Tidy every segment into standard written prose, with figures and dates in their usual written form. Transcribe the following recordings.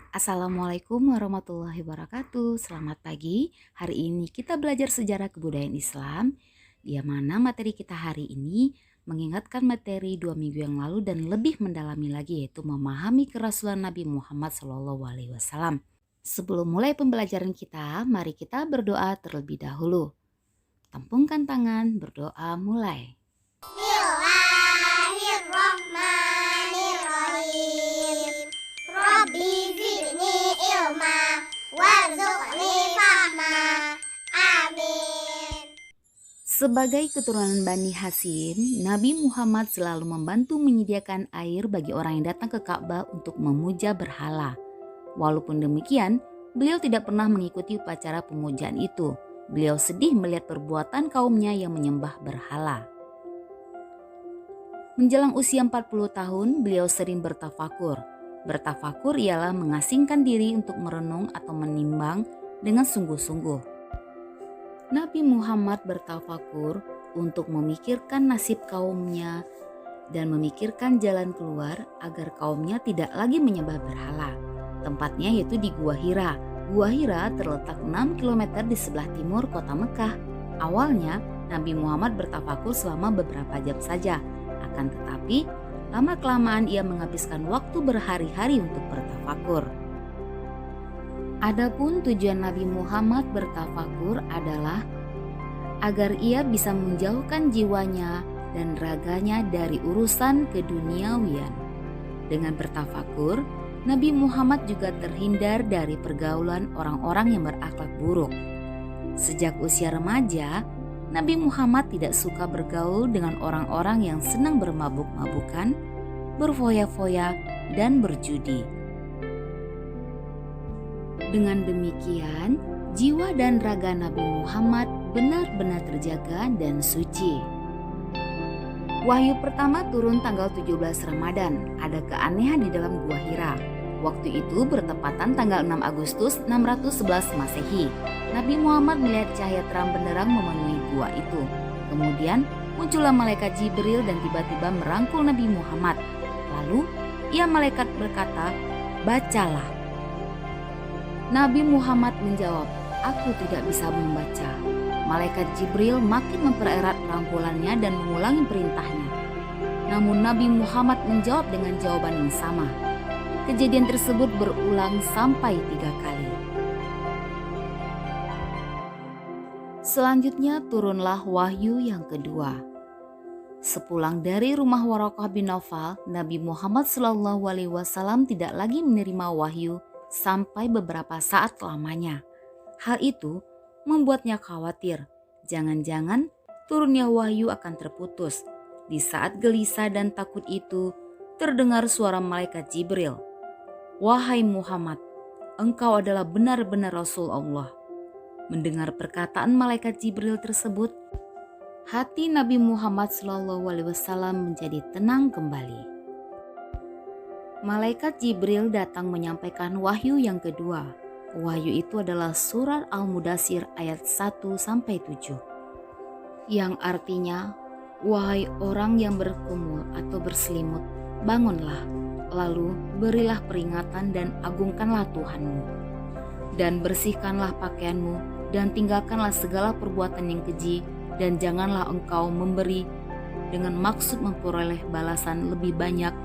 Assalamualaikum warahmatullahi wabarakatuh. Selamat pagi. Hari ini kita belajar sejarah kebudayaan Islam, di mana materi kita hari ini mengingatkan materi 2 minggu yang lalu dan lebih mendalami lagi, yaitu memahami kerasulan Nabi Muhammad SAW. Sebelum mulai pembelajaran kita, mari kita berdoa terlebih dahulu. Tempungkan tangan, berdoa mulai. Bismillahirrahmanirrahim. Rabbi zidni ilma warzuqni fahma. Amin. Sebagai keturunan Bani Hasyim, Nabi Muhammad selalu membantu menyediakan air bagi orang yang datang ke Ka'bah untuk memuja berhala. Walaupun demikian, beliau tidak pernah mengikuti upacara pemujaan itu. Beliau sedih melihat perbuatan kaumnya yang menyembah berhala. Menjelang usia 40 tahun, beliau sering bertafakur. Bertafakur ialah mengasingkan diri untuk merenung atau menimbang dengan sungguh-sungguh. Nabi Muhammad bertafakur untuk memikirkan nasib kaumnya dan memikirkan jalan keluar agar kaumnya tidak lagi menyembah berhala. Tempatnya yaitu di Gua Hira. Gua Hira terletak 6 km di sebelah timur kota Mekah. Awalnya Nabi Muhammad bertafakur selama beberapa jam saja. Akan tetapi, lama-kelamaan ia menghabiskan waktu berhari-hari untuk bertafakur. Adapun tujuan Nabi Muhammad bertafakur adalah agar ia bisa menjauhkan jiwanya dan raganya dari urusan keduniawian. Dengan bertafakur, Nabi Muhammad juga terhindar dari pergaulan orang-orang yang berakhlak buruk. Sejak usia remaja, Nabi Muhammad tidak suka bergaul dengan orang-orang yang senang bermabuk-mabukan, berfoya-foya, dan berjudi. Dengan demikian, jiwa dan raga Nabi Muhammad benar-benar terjaga dan suci. Wahyu pertama turun tanggal 17 Ramadan. Ada keanehan di dalam Gua Hira. Waktu itu bertepatan tanggal 6 Agustus 611 Masehi. Nabi Muhammad melihat cahaya terang benderang memenuhi gua itu. Kemudian muncullah malaikat Jibril dan tiba-tiba merangkul Nabi Muhammad. Lalu malaikat berkata, "Bacalah." Nabi Muhammad menjawab, "Aku tidak bisa membaca." Malaikat Jibril makin mempererat rangkulannya dan mengulangi perintahnya. Namun Nabi Muhammad menjawab dengan jawaban yang sama. Kejadian tersebut berulang sampai 3 kali. Selanjutnya turunlah wahyu yang kedua. Sepulang dari rumah Waraqah bin Naufal, Nabi Muhammad SAW tidak lagi menerima wahyu sampai beberapa saat lamanya. Hal itu membuatnya khawatir. Jangan-jangan turunnya wahyu akan terputus. Di saat gelisah dan takut itu, terdengar suara malaikat Jibril. "Wahai Muhammad, engkau adalah benar-benar Rasul Allah." Mendengar perkataan malaikat Jibril tersebut, hati Nabi Muhammad SAW menjadi tenang kembali. Malaikat Jibril datang menyampaikan wahyu yang kedua. Wahyu itu adalah surat Al-Mudaththir ayat 1-7, yang artinya, "Wahai orang yang berkumul atau berselimut, bangunlah, lalu berilah peringatan dan agungkanlah Tuhanmu. Dan bersihkanlah pakaianmu dan tinggalkanlah segala perbuatan yang keji, dan janganlah engkau memberi dengan maksud memperoleh balasan lebih banyak,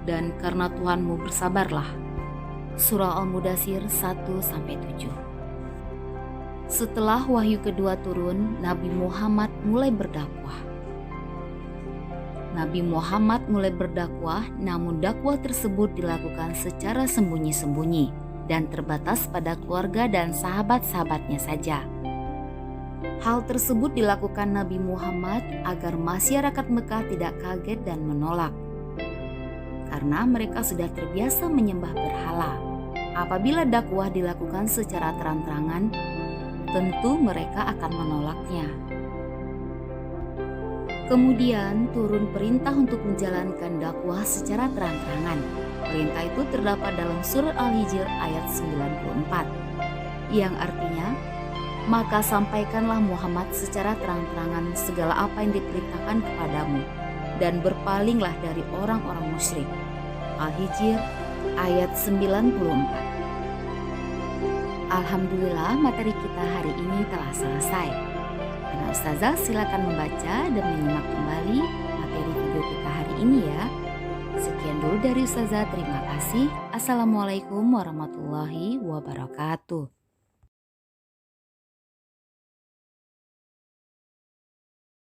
dan karena Tuhanmu bersabarlah." Surah Al-Mudaththir 1-7. Setelah wahyu kedua turun, Nabi Muhammad mulai berdakwah. Nabi Muhammad mulai berdakwah, namun dakwah tersebut dilakukan secara sembunyi-sembunyi dan terbatas pada keluarga dan sahabat-sahabatnya saja. Hal tersebut dilakukan Nabi Muhammad agar masyarakat Mekah tidak kaget dan menolak, karena mereka sudah terbiasa menyembah berhala. Apabila dakwah dilakukan secara terang-terangan, tentu mereka akan menolaknya. Kemudian turun perintah untuk menjalankan dakwah secara terang-terangan. Perintah itu terdapat dalam surat Al-Hijr ayat 94, yang artinya, "Maka sampaikanlah Muhammad secara terang-terangan segala apa yang diperintahkan kepadamu, dan berpalinglah dari orang-orang musyrik." Al-Hijr ayat 94. Alhamdulillah materi kita hari ini telah selesai. Nah, Ustazah silakan membaca dan menyimak kembali materi video kita hari ini ya. Sekian dulu dari Ustazah, terima kasih. Assalamualaikum warahmatullahi wabarakatuh.